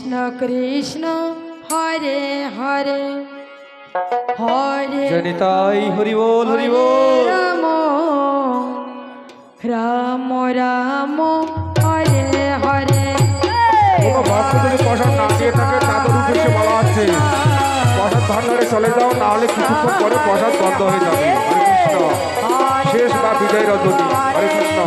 কৃষ্ণ কৃষ্ণ হরে হরে হরে জনিতাই হরি বল হরি বল। রাম রাম রাম হরে হরে। কোনো ভক্ত যদি প্রসাদ না দিয়ে থাকে তাদের উদ্দেশ্যে বলা হচ্ছে প্রসাদ ভান্ডারে চলে যাও, না হলে কিছুক্ষণ পরে প্রসাদ বন্ধ হয়ে যাবে। হরে কৃষ্ণ। শেষ বা বিজয় রজনী। হরে কৃষ্ণ।